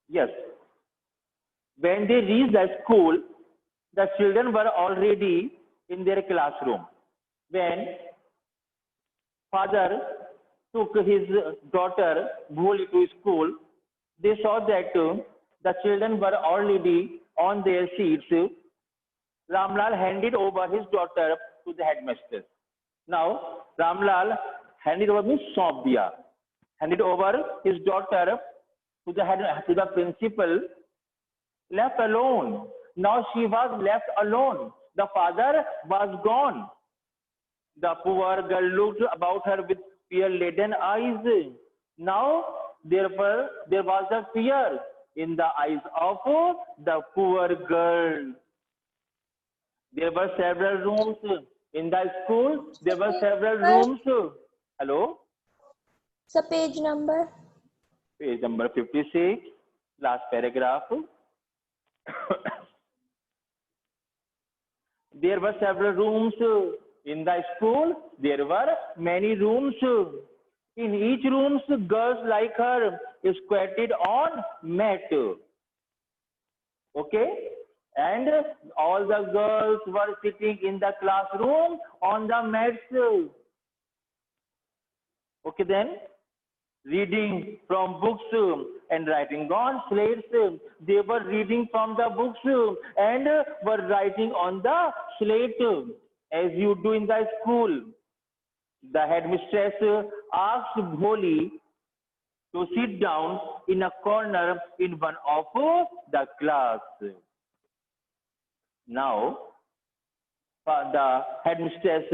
Yes. When they reached the school, the children were already in their classroom. When father took his daughter Bholi to school, they saw that the children were already on their seats. Ramlal handed over his daughter to the headmistress. Now, Ramlal handed over means सौंप दिया, handed over his daughter to the principal, left alone. Now she was left alone. The father was gone. The poor girl looked about her with fear-laden eyes. Now there was a fear in the eyes of the poor girl. There were several rooms in the school. There were several rooms. Hello? So page number? Page number 56, last paragraph. There were several rooms in the school. There were many rooms. In each room, girls like her squatted on mat. Okay? And all the girls were sitting in the classroom on the mats. Okay then? Reading from books and writing on slates. They were reading from the books and were writing on the slate as you do in the school. The headmistress asked Bholi to sit down in a corner in one of the class. Now, the headmistress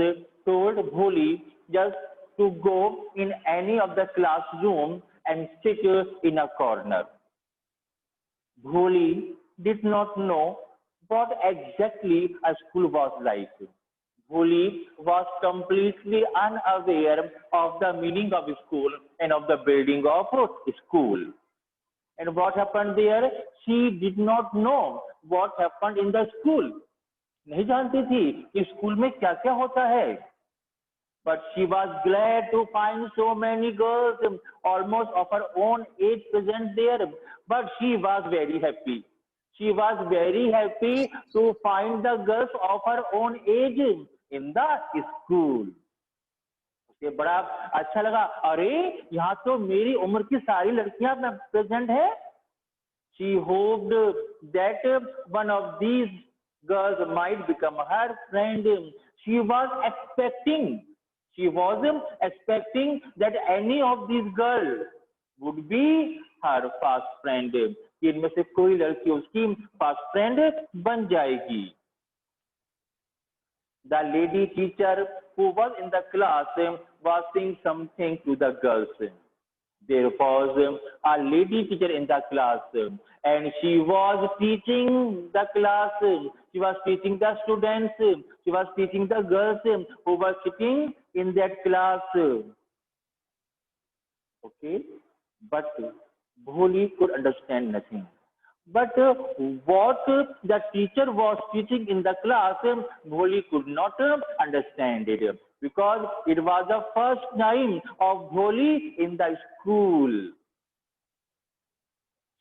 told Bholi just to go in any of the classroom and sit in a corner. Bholi did not know what exactly a school was like. Bholi was completely unaware of the meaning of school and of the building of school. And what happened there? She did not know what happened in the school. नहीं जानती थी कि school में क्या क्या होता है. But she was glad to find so many girls, almost of her own age present there. But she was very happy. She was very happy to find the girls of her own age in the school. उसे बड़ा अच्छा लगा, अरे यहाँ तो मेरी उम्र की सारी लड़कियां प्रेजेंट है. She hoped that one of these girls might become her friend. She was expecting that any of these girls would be her fast friend. कि इनमें से कोई लड़की उसकी fast friend बन जाएगी. The lady teacher who was in the class was saying something to the girls. There was a lady teacher in the class and she was teaching the class. She was teaching the students. She was teaching the girls who were sitting in that class. Okay, but Bholi could understand nothing. But what the teacher was teaching in the class, Bholi could not understand it because it was the first time of Bholi in the school.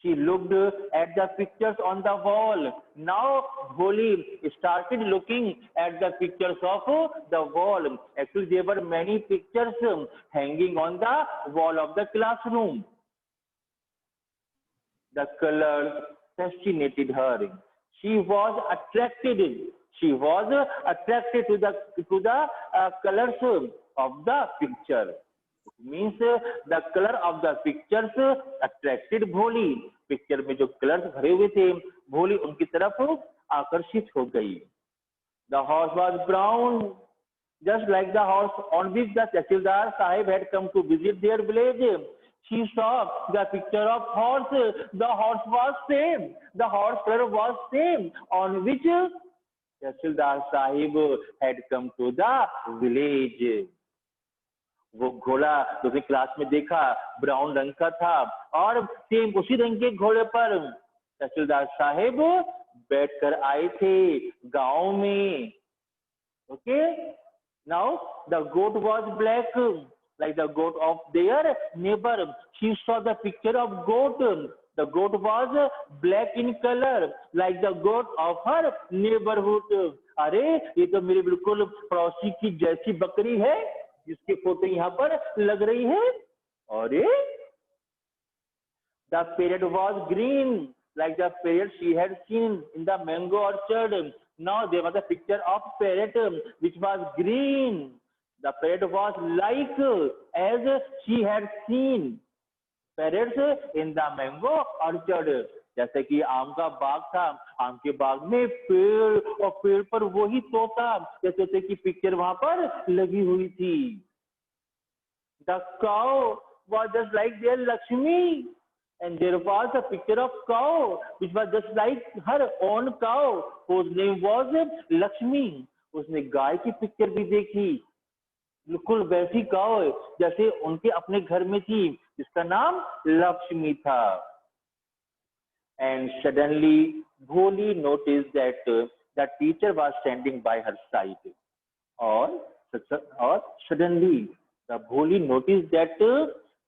She looked at the pictures on the wall. Now Bholi started looking at the pictures of the wall. Actually, there were many pictures hanging on the wall of the classroom. The colors fascinated her. She was attracted to the colors of the picture. It means the color of the pictures attracted Bholi. Picture में जो colors भरे हुए थे, Bholi उनकी तरफ आकर्षित हो गई. The horse was brown, just like the horse on which the Tahsildar Sahib had come to visit their village. She saw the picture of horse. The horse was same. The horse color was same on which Tahsildar Sahib had come to the village. वो घोड़ा जो भी class में देखा brown रंग का था और सेम उसी रंग के घोड़े पर तहसीलदार साहिब बैठकर आए थे गांव में. Okay, now the goat was black like the goat of their neighbor. She saw the picture of goat The goat was black in color, like the goat of her neighborhood. अरे ये तो मेरी बिल्कुल पड़ोसी की जैसी बकरी है जिसकी फोटो यहाँ पर लग रही है. और the parrot was green, like the parrot she had seen in the mango orchard. Now there was a picture of parrot which was green. The parrot was like as she had seen parrots in the mango orchard. जैसे कि आम का बाग था, आम के बाग में पेड़ और पेड़ पर वही तोता जैसे कि पिक्चर वहां पर लगी हुई थी. The cow was just like their Lakshmi, and there was a picture of cow which was just like her own cow whose name was Lakshmi. उसने गाय की पिक्चर भी देखी, बिल्कुल वैसी गाय जैसे उनके अपने घर में थी जिसका नाम लक्ष्मी था. And suddenly Bholi noticed that the teacher was standing by her side. Or suddenly the Bholi noticed that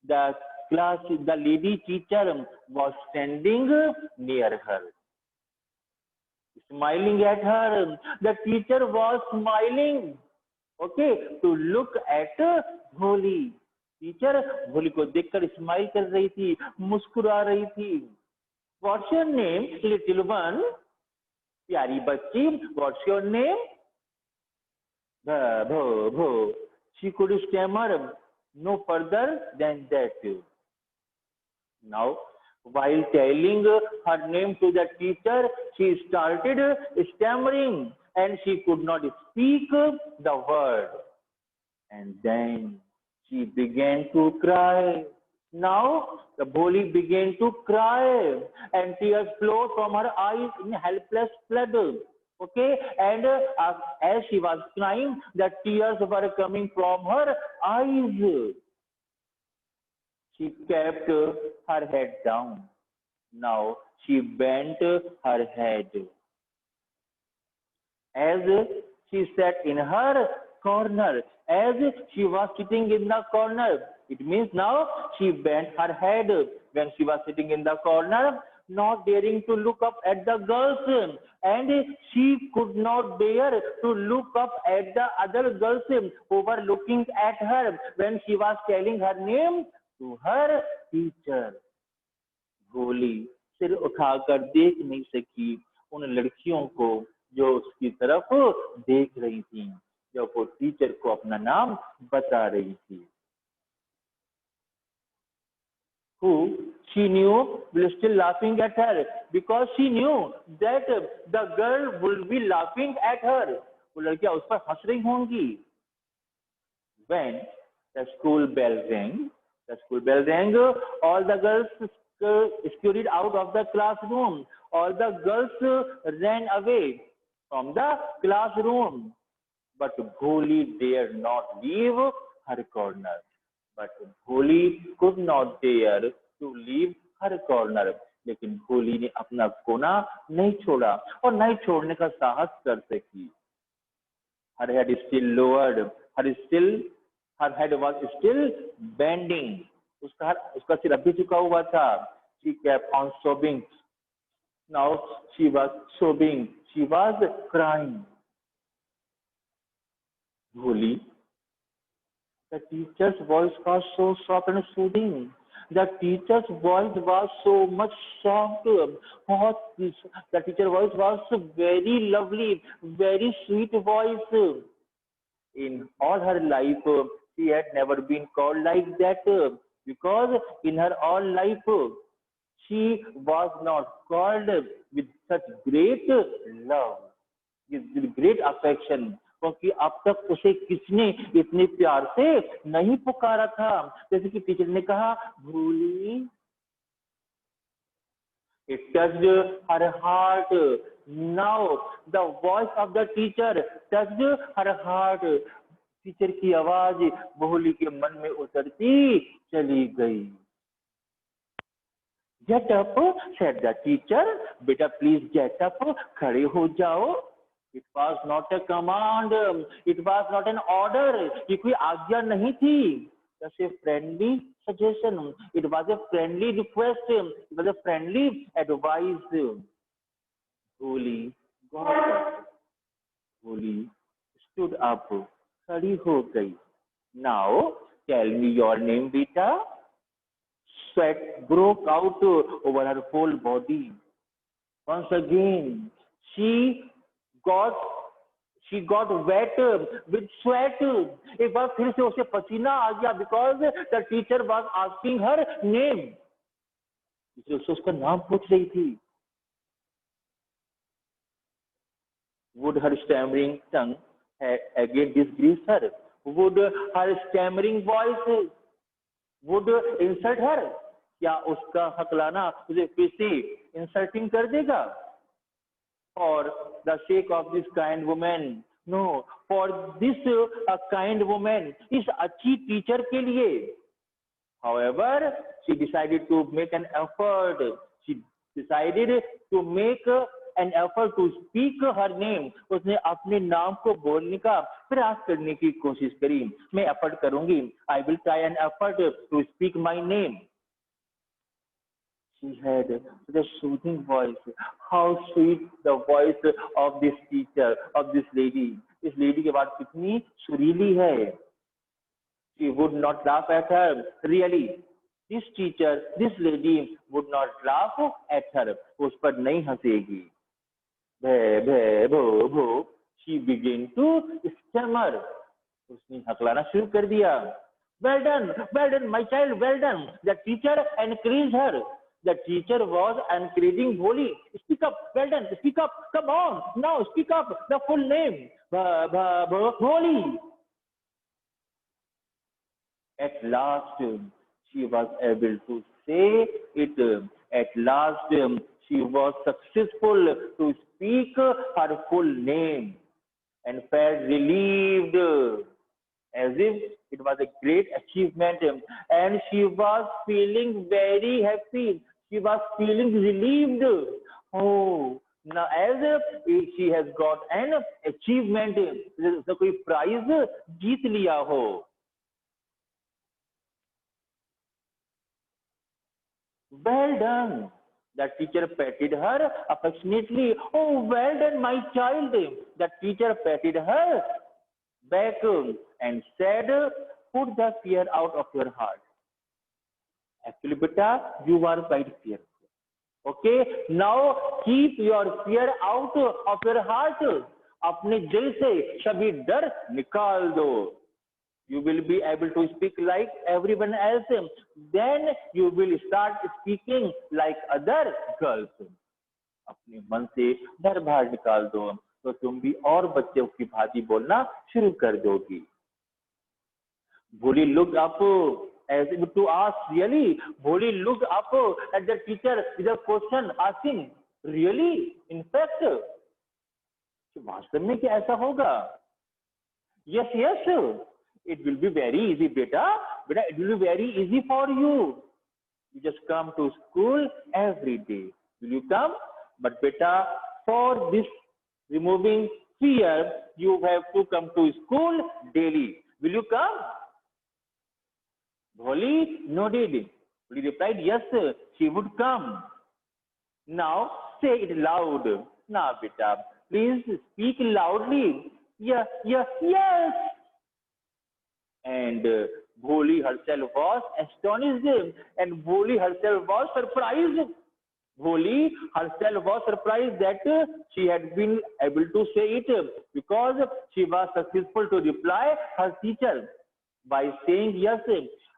the lady teacher was standing near her, smiling at her. The teacher was smiling, okay, to look at Bholi. Teacher भोली को देखकर smile कर रही थी, मुस्कुरा रही थी. What's your name, little one? प्यारी बच्ची, what's your name? Bho. She could stammer no further than that. Now, while telling her name to the teacher, she started stammering and she could not speak the word. And then she began to cry. Now, the Bholi began to cry and tears flowed from her eyes in helpless flood. Okay, and as she was crying, the tears were coming from her eyes. She kept her head down. Now she bent her head. As she sat in her corner, as she was sitting in the corner, it means now she bent her head when she was sitting in the corner, not daring to look up at the girls, and she could not bear to look up at the other girls who were looking at her when she was telling her name to her teacher. भोली सिर उठाकर देख नहीं सकी उन लड़कियों को जो उसकी तरफ देख रही थी, जब वो टीचर को अपना नाम बता रही थी. Who she knew was still laughing at her because she knew that the girl would be laughing at her. वो लड़कियां उस पर हंस रही होंगी. When the school bell rang, all the girls scurried out of the classroom. All the girls ran away from the classroom. But Bholi dared not leave her corner. But Bholi could not dare to leave her corner. लेकिन भोली ने अपना कोना नहीं छोड़ा और नहीं छोड़ने का साहस कर सकी. Her head is still lowered. Her head was still bending. उसका सिर अभी झुका हुआ था. She kept on sobbing. Now she was sobbing. She was crying. Bholi. The teacher's voice was so soft and soothing. The teacher's voice was so much soft. The teacher's voice was very lovely, very sweet voice. In all her life, she had never been called like that because in her all life, she was not called with such great love, with great affection. क्योंकि अब तक उसे किसने इतने प्यार से नहीं पुकारा था. जैसे कि टीचर ने कहा भोली. It touched her heart. Now the voice of the teacher touched her heart. Teacher की आवाज भोली के मन में उतरती चली गई. Get up, said the teacher. बेटा please get up. खड़े हो जाओ. It was not a command. It was not an order. ये कोई आज्ञा नहीं थी. Just a friendly, suggestion. It was a friendly request. It was a friendly advice. Bholi got up. Bholi stood up. खड़ी हो गई. Now, tell me your name, beta. Sweat broke out over her whole body. Once again, she got she got wet with sweat. एक बार फिर से उसे पसीना आ गया because the teacher was asking her name. इसलिए उससे उसका नाम पूछ रही थी. Would her stammering tongue again disgrace her? Would her stammering voice would insult her? क्या उसका हकलाना उसे फिर से इंसल्टिंग कर देगा? For the sake of this kind woman, no, for this kind woman, इस अच्छी टीचर के लिए. However, she decided to make an effort. She decided to make an effort to speak her name. उसने अपने नाम को बोलने का प्रयास करने की कोशिश करी. मैं effort करूंगी. I will try an effort to speak my name. She had such a soothing voice. How sweet the voice of this teacher, of this lady. इस lady की बात कितनी सुरीली है. She would not laugh at her. Really, this teacher, this lady would not laugh at her. उस पर नहीं हंसेगी. भे भे भो भो. She began to stammer. उसने हकलाना शुरू कर दिया. Well done, my child, well done. The teacher encouraged her. The teacher was encouraging Bholi. Speak up, well done, speak up, come on, now speak up, the full name. Bholi. At last, she was able to say it. At last, she was successful to speak her full name and felt relieved, as if it was a great achievement, and she was feeling very happy. She was feeling relieved. Oh, now as if she has got an achievement, जैसे कोई prize जीत लिया हो. Well done. The teacher patted her affectionately. Oh, well done, my child. The teacher patted her back and said, put the fear out of your heart. Actually, beta, you are quite fearful. Okay, now keep your fear out of your heart. अपने दिल से सभी डर निकाल दो. You will be able to speak like everyone else. Then you will start speaking like other girls. अपने मन से डर बाहर निकाल दो तो तुम भी और बच्चों की भांति बोलना शुरू कर दोगी. Bholi looked up as if to ask, really? Bholi looked up at the teacher with a question asking, really? In fact, वास्तव में क्या ऐसा होगा? Yes, yes. It will be very easy, beta. Beta, it will be very easy for you. You just come to school every day. Will you come? But beta, for this removing fear, you have to come to school daily. Will you come? Bholi nodded. Bholi replied, yes, she would come. Now say it loud. Now, beta, please speak loudly. Yes, yes, yes. And Bholi herself was astonished, and Bholi herself was surprised. Bholi herself was surprised that she had been able to say it because she was successful to reply her teacher by saying yes.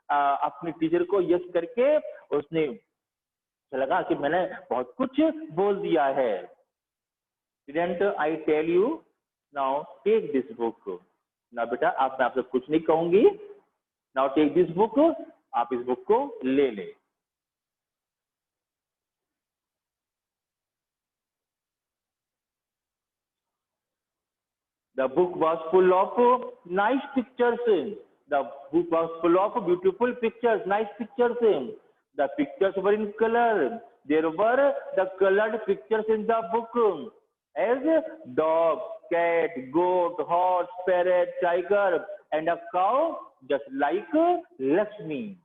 अपने teacher को yes करके उसने लगा कि मैंने बहुत कुछ बोल दिया है. Didn't I tell you? Now take this book. ना बेटा आप मैं आपसे कुछ नहीं कहूंगी. Now take this book. आप इस बुक को ले लें. The book was full of nice pictures. The book was full of beautiful pictures, nice pictures. The pictures were in color. There were the colored pictures in the book as dog, cat, goat, horse, parrot, tiger, and a cow, just like Lakshmi.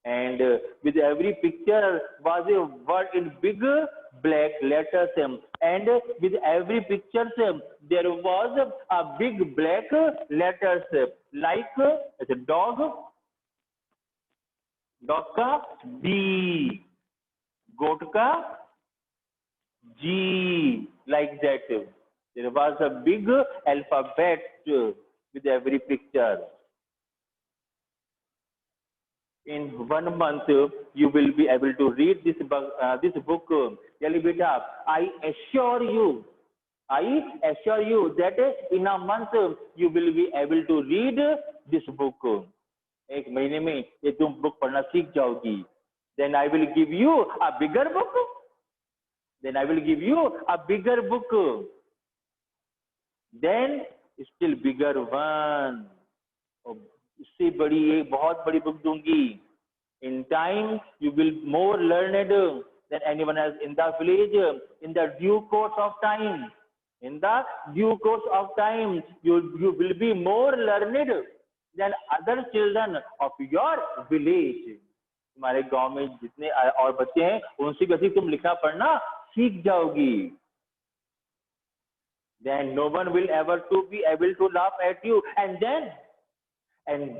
and with every picture was a word in big black letters, and with every picture there was a big black letters, like a dog, dog ka D, goat ka G, like that. There was a big alphabet with every picture. In 1 month, you will be able to read this book. Yali beta, I assure you that in a month you will be able to read this book. एक महीने में ये तुम book पढ़ना सीख जाओगी. Then I will give you a bigger book. Then I will give you a bigger book. Then still bigger one. इससे बड़ी एक बहुत बड़ी बुक दूंगी. In time you will more learned than anyone else in the village. In the due course of time, in the due course of time, you will be more learned than other children of your village. तुम्हारे गांव में जितने और बच्चे हैं उनसे भी अधिक तुम लिखना पढ़ना सीख जाओगी. Then no one will ever to be able to laugh at you, and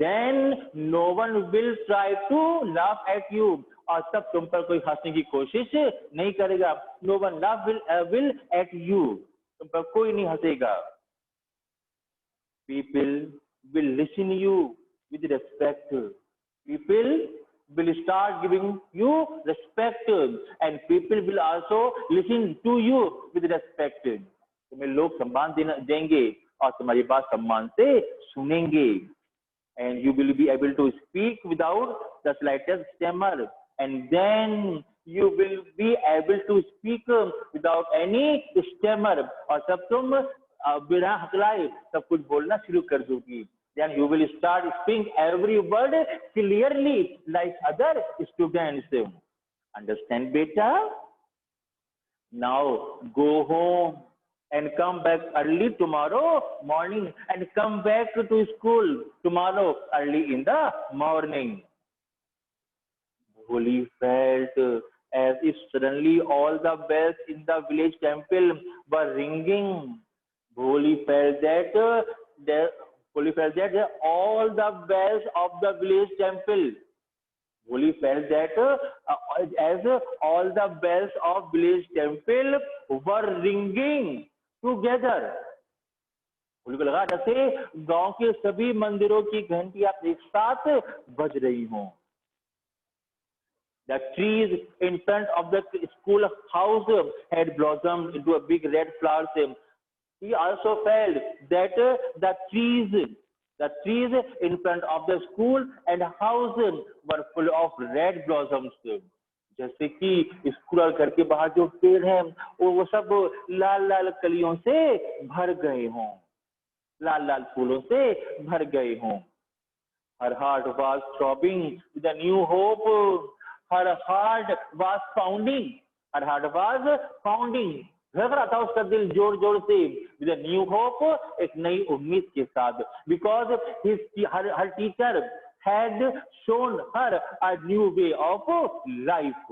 then no one will try to laugh at you. और तब तुम पर कोई हंसने की कोशिश नहीं करेगा. No one laugh will at you. तुम पर कोई नहीं हंसेगा. People will listen you with respect. People will start giving you respect, and people will also listen to you with respect. तुम्हें लोग सम्मान देंगे और तुम्हारी बात सम्मान से सुनेंगे. And you will be able to speak without the slightest stammer, and then you will be able to speak without any stammer. और तब तुम बिना हकलाए सब कुछ बोलना शुरू कर दोगी. Then you will start speaking every word clearly like other students. Understand, beta? Now go home and come back early tomorrow morning, and come back to school tomorrow early in the morning. Bholi felt as if suddenly all the bells in the village temple were ringing. Bholi felt that all the bells of the village temple. Bholi felt that as all the bells of village temple were ringing together. भोली को लगा जैसे गांव के सभी मंदिरों की घंटियां एक साथ बज रही हों. The trees in front of the school house had blossomed into a big red flowers. He also felt that the trees in front of the school and house were full of red blossoms. जैसे कि school और घर के बाहर जो पेड़ हैं वो सब लाल लाल कलियों से भर गए हों, लाल लाल फूलों से भर गए हों. Her heart was throbbing with a new hope. Her heart was pounding. Her heart was pounding. धड़क रहा था उसका दिल जोर जोर से. With a new hope, एक नई उम्मीद के साथ. Because her teacher had shown her a new way of life.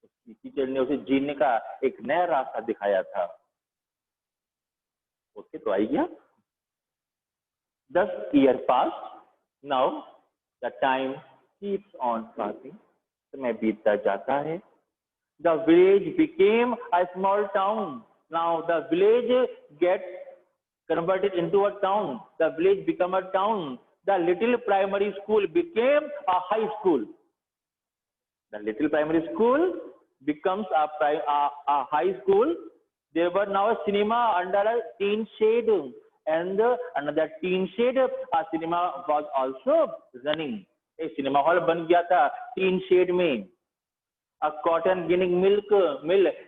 उसकी टीचर ने उसे जीने का एक नया रास्ता दिखाया था. ओके, तो आई गया. 10 years passed. Now the time keeps on passing. समय बीतता जाता है. The village became a small town. Now the village gets converted into a town. The village became a town. The little primary school became a high school. The little primary school becomes a high school. There were now a cinema under a tin shade, and another tin shade, a cinema was also running. A cinema hall बन गया था tin shade में. A cotton ginning mill,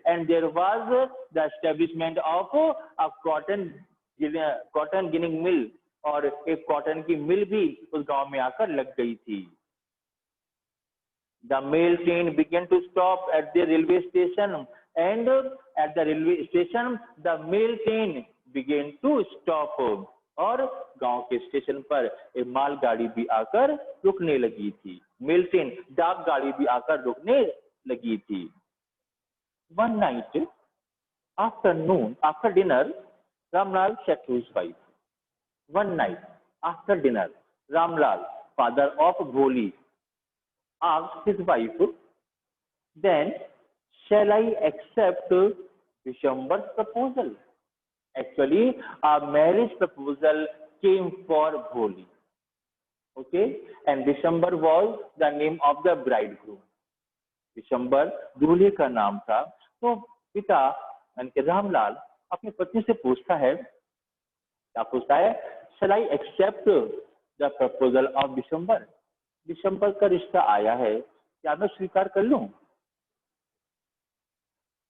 and there was the establishment of a cotton ginning mill. और एक cotton की मिल भी उस गांव में आकर लग गई थी. The mail train began to stop at the railway station, and at the railway station the mail train began to stop. और गांव के स्टेशन पर एक मालगाड़ी भी आकर रुकने लगी थी। मेल ट्रेन, डाक गाड़ी भी आकर रुकने लगी थी। One night after dinner, Ramlal said to his wife. One night after dinner, Ramlal, father of Bholi, asked his wife, then shall I accept Vishambar's proposal? Actually, a marriage proposal came for Bholi. Okay, and Vishambar was the name of the bridegroom. Vishambar दूल्हे का नाम था। तो पिता यानी कि रामलाल अपनी पत्नी से पूछता है, क्या पूछता है? Shall I accept the proposal of Vishambar? Vishambar का रिश्ता आया है, क्या मैं स्वीकार कर लूं?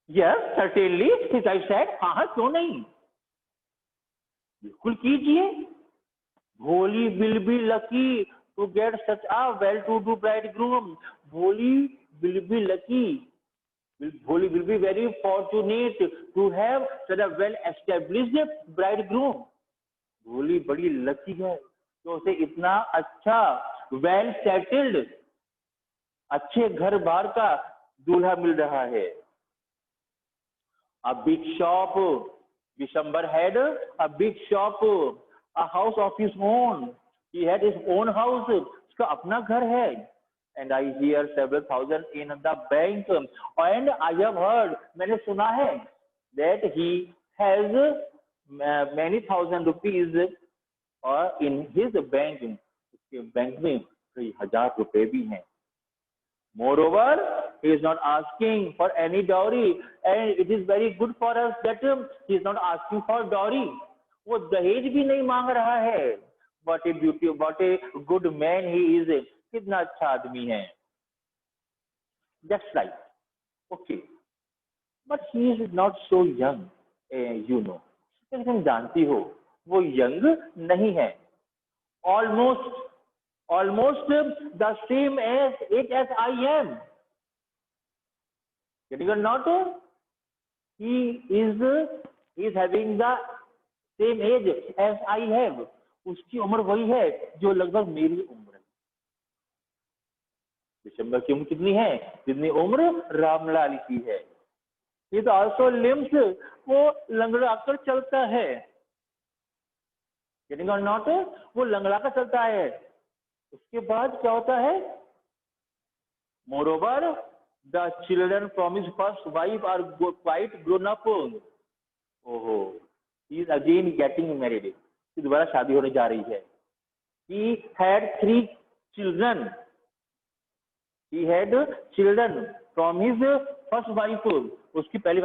Yes, certainly, his wife said, हाँ क्यों नहीं, बिल्कुल कीजिए। Bholi will be lucky to get such a well-to-do bridegroom. Bholi will be lucky. Bholi will be very fortunate to have such a well-established bridegroom. Bholi बड़ी lucky है तो उसे इतना अच्छा वेल सेटल्ड अच्छे घर बार का दूल्हा मिल रहा है। A big shop. Vishambhar had a big shop, a house of his own. He had his own house. उसका अपना घर है. And I hear several thousand in the bank. And I have heard, मैंने सुना है that he has many thousand rupees और in his bank, उसके bank में कई हजार रुपए भी हैं। Moreover, he is not asking for any dowry, and it is very good for us that he is not asking for dowry. वो दहेज भी नहीं मांग रहा है। What a beauty, what a good man he is. कितना अच्छा आदमी है। That's right. Okay. But he is not so young, you know. तुम जानती हो, वो young नहीं है। Almost the same age as I am. Getting or not? He is having the same age as I have. उसकी उम्र वही है जो लगभग मेरी उम्र है। दिसंबर की उम्र कितनी है? जितनी उम्र रामलाल की है। He is also limbs, वो लंगड़ा कर चलता है। Getting or not? वो लंगड़ा कर चलता है। उसके बाद क्या होता है? Moreover, the children from his first wife are quite grown up. Oh, he is again getting married. दोबारा शादी होने जा रही है। He had 3 children. He had children from his first wife. उसकी पहली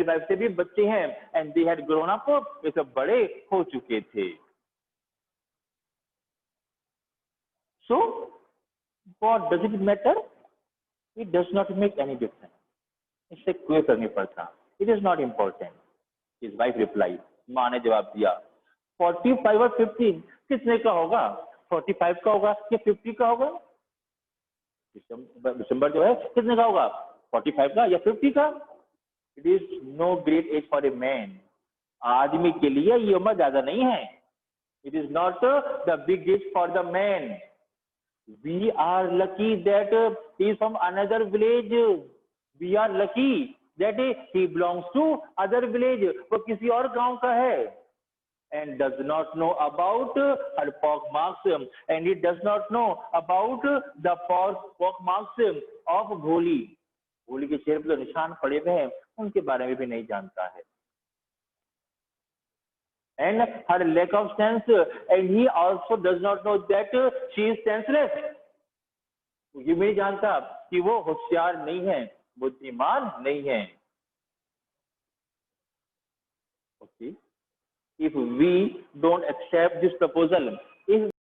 वाइफ से भी बच्चे हैं। And they had grown up. वे सब बड़े हो चुके थे। So, what does it matter? It does not make any difference. इससे कोई फर्क नहीं पड़ता। It is not important. His wife replied. माँ ने जवाब दिया, 45 और 15 कितने का होगा? 45 का होगा या 50 का होगा? दिसंबर जो है कितने का होगा? 45 का या 50 का? It is no great age for a man. आदमी के लिए ये उम्र ज्यादा नहीं है। It is not the big age for the man. We are lucky that he is from another village. We are lucky that he belongs to other village. वो किसी और गांव का है। And does not know about her pock marks. And he does not know about the pock marks of Bholi. भोली के चेहरे पर निशान पड़े हुए हैं, उनके बारे में भी नहीं जानता है। And her lack of sense, and he also does not know that she is senseless. ये नहीं जानता कि वो होशियार नहीं है, बुद्धिमान नहीं है। Okay. If we don't accept this proposal,